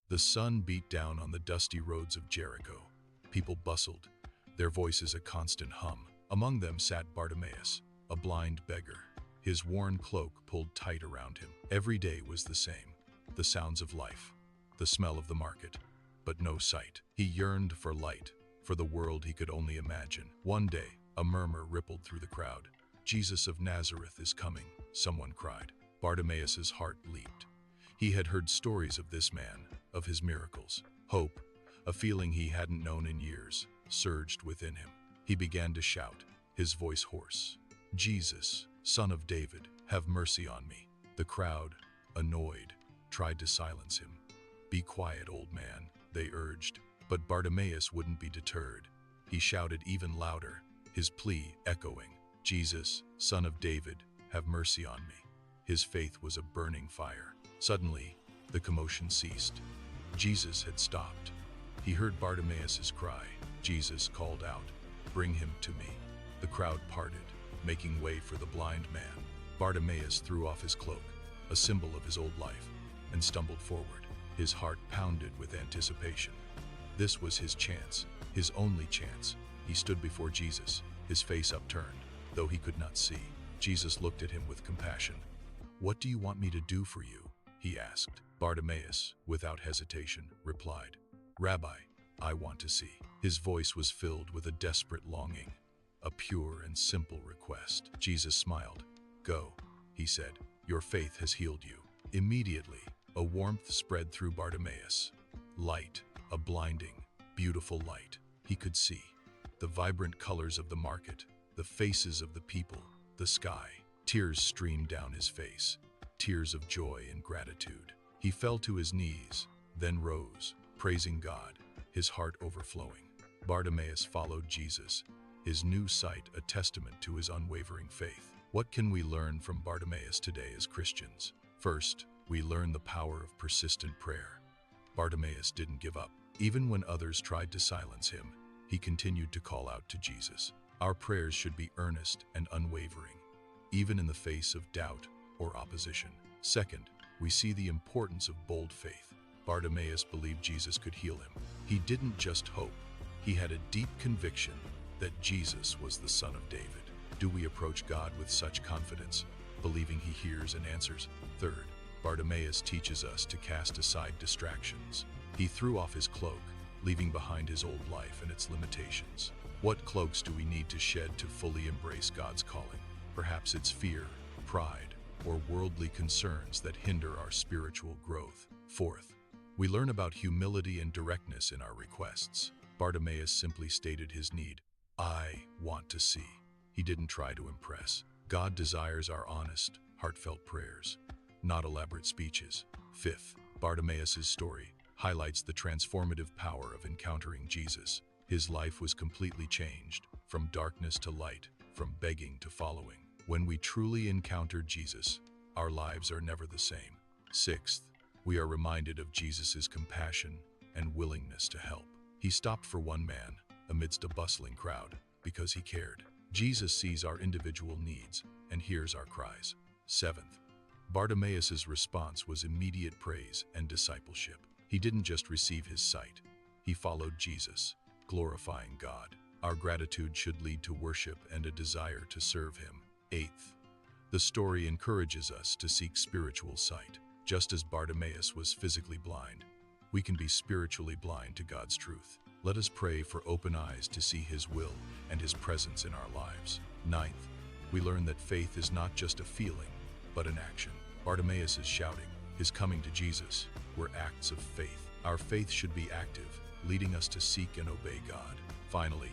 The sun beat down on the dusty roads of Jericho. People bustled, their voices a constant hum. Among them sat Bartimaeus, a blind beggar, his worn cloak pulled tight around him. Every day was the same, the sounds of life, the smell of the market, but no sight. He yearned for light, for the world he could only imagine. One day, a murmur rippled through the crowd. "Jesus of Nazareth is coming," someone cried. Bartimaeus' heart leaped. He had heard stories of this man, of his miracles. Hope, a feeling he hadn't known in years, surged within him. He began to shout, his voice hoarse, "Jesus, Son of David, have mercy on me." The crowd, annoyed, tried to silence him. "Be quiet, old man," they urged. But Bartimaeus wouldn't be deterred. He shouted even louder, his plea echoing, "Jesus, Son of David, have mercy on me." His faith was a burning fire. Suddenly, the commotion ceased. Jesus had stopped. He heard Bartimaeus' cry. Jesus called out, "Bring him to me." The crowd parted, making way for the blind man. Bartimaeus threw off his cloak, a symbol of his old life, and stumbled forward. His heart pounded with anticipation. This was his chance, his only chance. He stood before Jesus, his face upturned, though he could not see. Jesus looked at him with compassion. "What do you want me to do for you?" he asked. Bartimaeus, without hesitation, replied, "Rabbi, I want to see." His voice was filled with a desperate longing, a pure and simple request. Jesus smiled. "Go," he said, "your faith has healed you." Immediately, a warmth spread through Bartimaeus. Light, a blinding, beautiful light. He could see the vibrant colors of the market, the faces of the people, the sky. Tears streamed down his face, tears of joy and gratitude. He fell to his knees, then rose, praising God, his heart overflowing. Bartimaeus followed Jesus, his new sight a testament to his unwavering faith. What can we learn from Bartimaeus today as Christians? First, we learn the power of persistent prayer. Bartimaeus didn't give up. Even when others tried to silence him, he continued to call out to Jesus. Our prayers should be earnest and unwavering, even in the face of doubt or opposition. Second, we see the importance of bold faith. Bartimaeus believed Jesus could heal him. He didn't just hope. He had a deep conviction that Jesus was the Son of David. Do we approach God with such confidence, believing he hears and answers? Third, Bartimaeus teaches us to cast aside distractions. He threw off his cloak, leaving behind his old life and its limitations. What cloaks do we need to shed to fully embrace God's calling? Perhaps it's fear, pride, or worldly concerns that hinder our spiritual growth. Fourth, we learn about humility and directness in our requests. Bartimaeus simply stated his need. "I want to see." He didn't try to impress. God desires our honest, heartfelt prayers, not elaborate speeches. Fifth, Bartimaeus' story highlights the transformative power of encountering Jesus. His life was completely changed, from darkness to light, from begging to following. When we truly encounter Jesus, our lives are never the same. Sixth, we are reminded of Jesus' compassion and willingness to help. He stopped for one man amidst a bustling crowd because he cared. Jesus sees our individual needs and hears our cries. Seventh, Bartimaeus' response was immediate praise and discipleship. He didn't just receive his sight, he followed Jesus, glorifying God. Our gratitude should lead to worship and a desire to serve him. Eighth, the story encourages us to seek spiritual sight. Just as Bartimaeus was physically blind, we can be spiritually blind to God's truth. Let us pray for open eyes to see his will and his presence in our lives. Ninth, we learn that faith is not just a feeling, but an action. Bartimaeus' shouting, his coming to Jesus, were acts of faith. Our faith should be active, leading us to seek and obey God. Finally,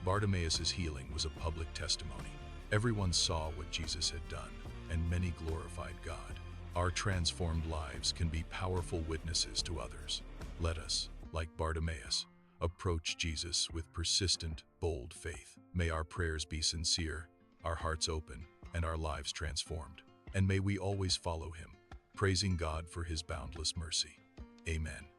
Bartimaeus' healing was a public testimony. Everyone saw what Jesus had done, and many glorified God. Our transformed lives can be powerful witnesses to others. Let us, like Bartimaeus, approach Jesus with persistent, bold faith. May our prayers be sincere, our hearts open, and our lives transformed. And may we always follow him, praising God for his boundless mercy. Amen.